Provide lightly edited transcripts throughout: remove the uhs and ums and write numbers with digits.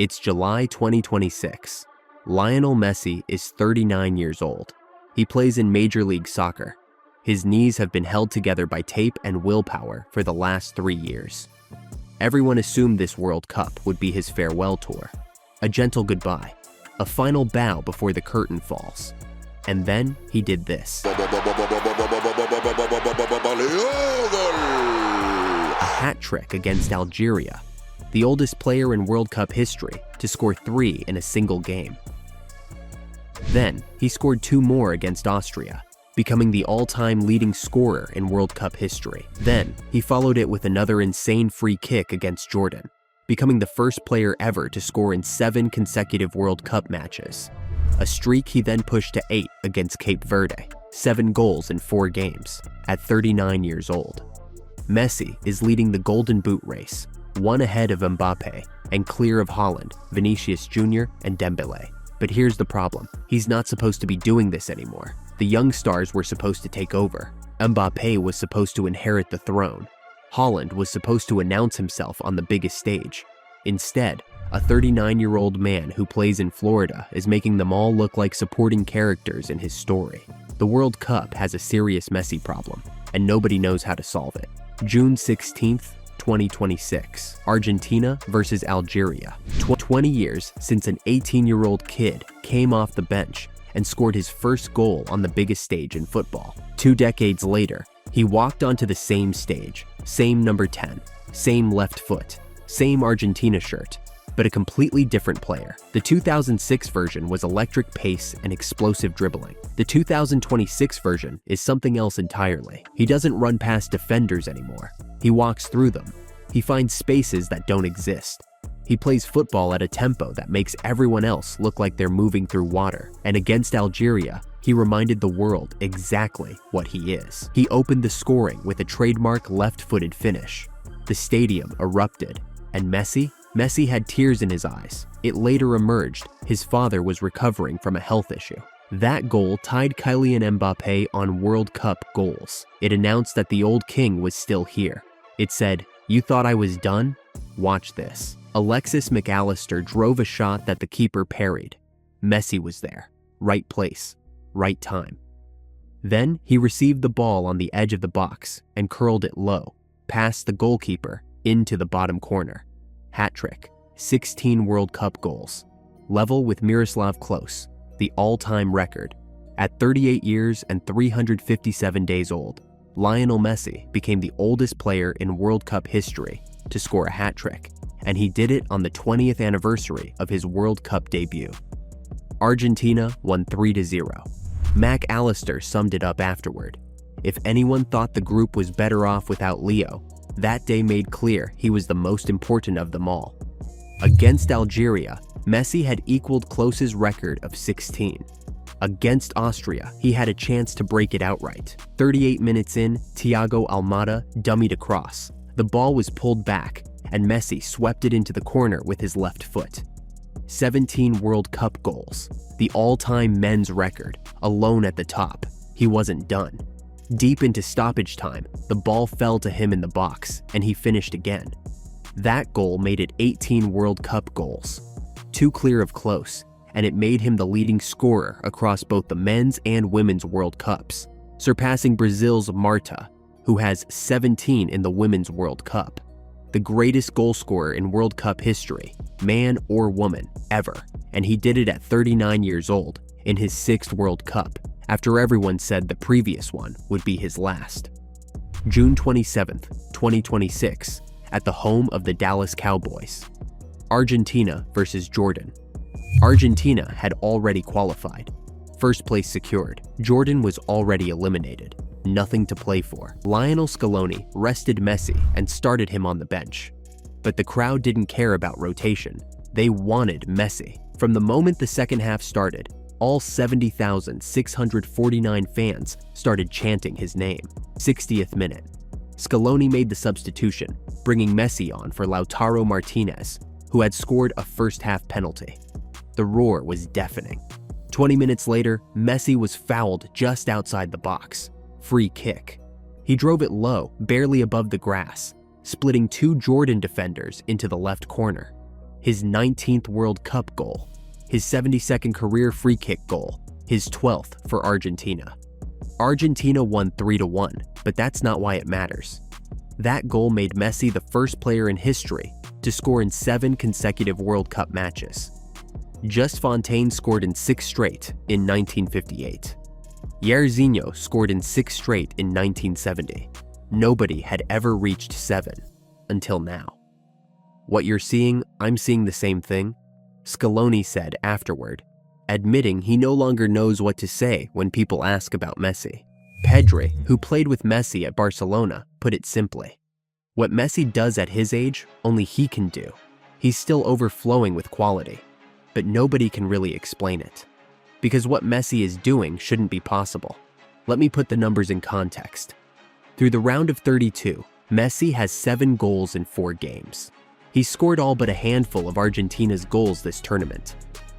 It's July 2026. Lionel Messi is 39 years old. He plays in Major League Soccer. His knees have been held together by tape and willpower for the last 3 years. Everyone assumed this World Cup would be his farewell tour. A gentle goodbye, a final bow before the curtain falls. And then he did this. A hat trick against Algeria, the oldest player in World Cup history to score 3 in a single game. Then he scored 2 more against Austria, becoming the all-time leading scorer in World Cup history. Then he followed it with another insane free kick against Jordan, becoming the first player ever to score in 7 consecutive World Cup matches. A streak he then pushed to 8 against Cape Verde, 7 goals in 4 games, at 39 years old. Messi is leading the Golden Boot race, 1 ahead of Mbappe and clear of Haaland, Vinicius Jr. and Dembele. But here's the problem. He's not supposed to be doing this anymore. The young stars were supposed to take over. Mbappe was supposed to inherit the throne. Haaland was supposed to announce himself on the biggest stage. Instead, a 39-year-old man who plays in Florida is making them all look like supporting characters in his story. The World Cup has a serious Messi problem, and nobody knows how to solve it. June 16th, 2026, Argentina versus Algeria. 20 years since an 18-year-old kid came off the bench and scored his first goal on the biggest stage in football. 2 decades later, he walked onto the same stage, same number 10, same left foot, same Argentina shirt, but a completely different player. The 2006 version was electric pace and explosive dribbling. The 2026 version is something else entirely. He doesn't run past defenders anymore. He walks through them. He finds spaces that don't exist. He plays football at a tempo that makes everyone else look like they're moving through water. And against Algeria, he reminded the world exactly what he is. He opened the scoring with a trademark left-footed finish. The stadium erupted, and Messi had tears in his eyes. It later emerged his father was recovering from a health issue. That goal tied Kylian Mbappe on World Cup goals. It announced that the old king was still here. It said, "You thought I was done? Watch this." Alexis McAllister drove a shot that the keeper parried. Messi was there. Right place, right time. Then he received the ball on the edge of the box and curled it low, past the goalkeeper, into the bottom corner. Hat trick, 16 World Cup goals, level with Miroslav Klose, the all-time record. At 38 years and 357 days old, Lionel Messi became the oldest player in World Cup history to score a hat trick, and he did it on the 20th anniversary of his World Cup debut. Argentina won 3-0. McAllister summed it up afterward. If anyone thought the group was better off without Leo, that day made clear he was the most important of them all. Against Algeria, Messi had equaled Klose's record of 16. Against Austria, he had a chance to break it outright. 38 minutes in, Thiago Almada dummied across. The ball was pulled back, and Messi swept it into the corner with his left foot. 17 World Cup goals, the all-time men's record, alone at the top. He wasn't done. Deep into stoppage time, the ball fell to him in the box, and he finished again. That goal made it 18 World Cup goals, 2 clear of Klose, and it made him the leading scorer across both the men's and women's World Cups, surpassing Brazil's Marta, who has 17 in the Women's World Cup. The greatest goal scorer in World Cup history, man or woman, ever, and he did it at 39 years old, in his 6th World Cup, after everyone said the previous one would be his last. June 27th, 2026, at the home of the Dallas Cowboys. Argentina versus Jordan. Argentina had already qualified. First place secured. Jordan was already eliminated. Nothing to play for. Lionel Scaloni rested Messi and started him on the bench. But the crowd didn't care about rotation. They wanted Messi. From the moment the second half started, all 70,649 fans started chanting his name. 60th minute. Scaloni made the substitution, bringing Messi on for Lautaro Martinez, who had scored a first-half penalty. The roar was deafening. 20 minutes later, Messi was fouled just outside the box. Free kick. He drove it low, barely above the grass, splitting 2 Jordan defenders into the left corner. his 19th World Cup goal, his 72nd career free kick goal, his 12th for Argentina. Argentina won 3-1, but that's not why it matters. That goal made Messi the first player in history to score in 7 consecutive World Cup matches. Just Fontaine scored in 6 straight in 1958. Jairzinho scored in 6 straight in 1970. Nobody had ever reached 7 until now. What you're seeing, I'm seeing the same thing, Scaloni said afterward, admitting he no longer knows what to say when people ask about Messi. Pedri, who played with Messi at Barcelona, put it simply. What Messi does at his age, only he can do. He's still overflowing with quality, but nobody can really explain it. Because what Messi is doing shouldn't be possible. Let me put the numbers in context. Through the round of 32, Messi has 7 goals in 4 games. He scored all but a handful of Argentina's goals this tournament.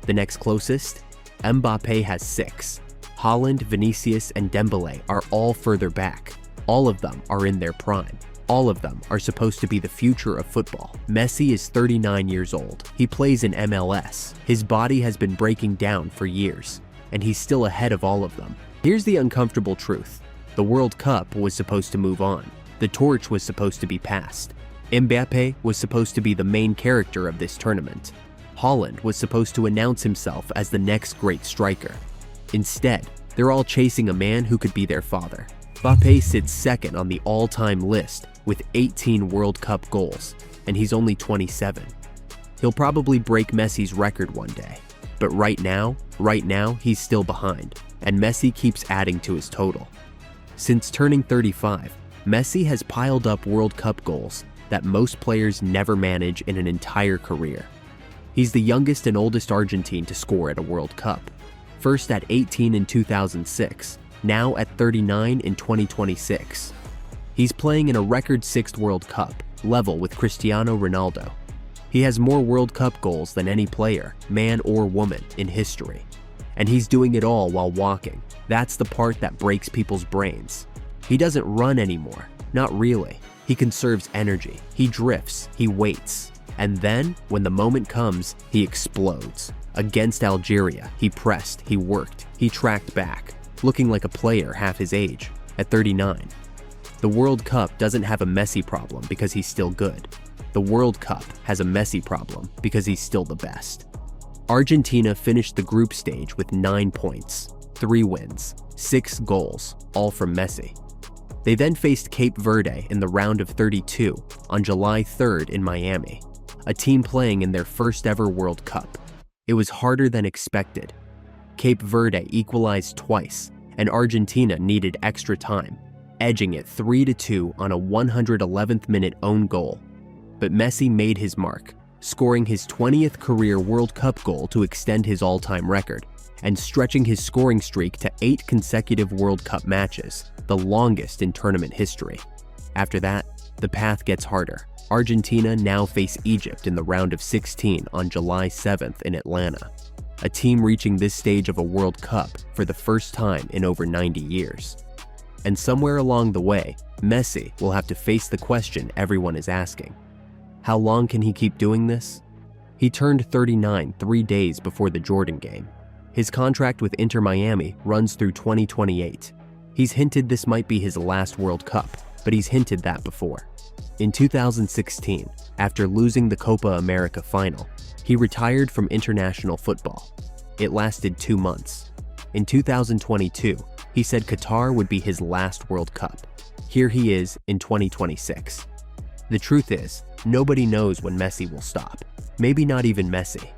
The next closest, Mbappe has 6. Haaland, Vinicius, and Dembele are all further back. All of them are in their prime. All of them are supposed to be the future of football. Messi is 39 years old. He plays in MLS. His body has been breaking down for years, and he's still ahead of all of them. Here's the uncomfortable truth. The World Cup was supposed to move on. The torch was supposed to be passed. Mbappe was supposed to be the main character of this tournament. Haaland was supposed to announce himself as the next great striker. Instead, they're all chasing a man who could be their father. Mbappe sits second on the all-time list with 18 World Cup goals, and he's only 27. He'll probably break Messi's record one day, but right now, he's still behind, and Messi keeps adding to his total. Since turning 35, Messi has piled up World Cup goals that most players never manage in an entire career. He's the youngest and oldest Argentine to score at a World Cup, first at 18 in 2006, now at 39 in 2026. He's playing in a record 6th World Cup, level with Cristiano Ronaldo. He has more World Cup goals than any player, man or woman, in history. And he's doing it all while walking. That's the part that breaks people's brains. He doesn't run anymore, not really. He conserves energy, he drifts, he waits. And then, when the moment comes, he explodes. Against Algeria, he pressed, he worked, he tracked back, looking like a player half his age, at 39. The World Cup doesn't have a Messi problem because he's still good. The World Cup has a Messi problem because he's still the best. Argentina finished the group stage with 9 points, 3 wins, 6 goals, all from Messi. They then faced Cape Verde in the round of 32 on July 3rd in Miami, a team playing in their first ever World Cup. It was harder than expected. Cape Verde equalized twice, and Argentina needed extra time, edging it 3-2 on a 111th minute own goal. But Messi made his mark, scoring his 20th career World Cup goal to extend his all-time record, and stretching his scoring streak to 8 consecutive World Cup matches, the longest in tournament history. After that, the path gets harder. Argentina now face Egypt in the round of 16 on July 7th in Atlanta, a team reaching this stage of a World Cup for the first time in over 90 years. And somewhere along the way, Messi will have to face the question everyone is asking. How long can he keep doing this? He turned 39 3 days before the Jordan game. His contract with Inter Miami runs through 2028. He's hinted this might be his last World Cup, but he's hinted that before. In 2016, after losing the Copa America final, he retired from international football. It lasted 2 months. In 2022, he said Qatar would be his last World Cup. Here he is in 2026. The truth is, nobody knows when Messi will stop. Maybe not even Messi.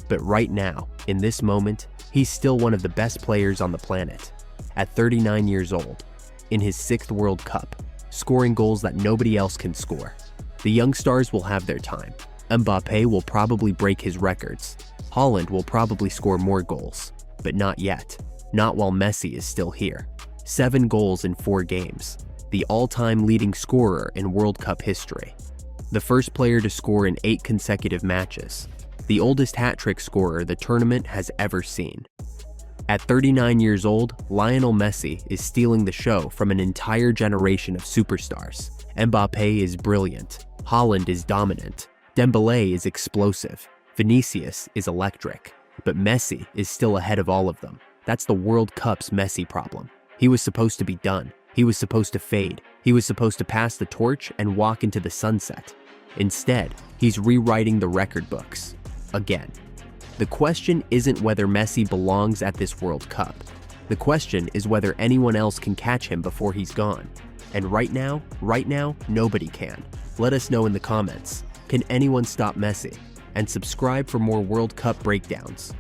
But right now, in this moment, he's still one of the best players on the planet. At 39 years old, in his 6th World Cup, scoring goals that nobody else can score. The young stars will have their time. Mbappe will probably break his records. Haaland will probably score more goals, but not yet. Not while Messi is still here. 7 goals in 4 games. The all-time leading scorer in World Cup history. The first player to score in 8 consecutive matches. The oldest hat-trick scorer the tournament has ever seen. At 39 years old, Lionel Messi is stealing the show from an entire generation of superstars. Mbappe is brilliant. Haaland is dominant. Dembele is explosive. Vinicius is electric, but Messi is still ahead of all of them. That's the World Cup's Messi problem. He was supposed to be done. He was supposed to fade. He was supposed to pass the torch and walk into the sunset. Instead, he's rewriting the record books. Again. The question isn't whether Messi belongs at this World Cup. The question is whether anyone else can catch him before he's gone. And right now, nobody can. Let us know in the comments. Can anyone stop Messi? And subscribe for more World Cup breakdowns.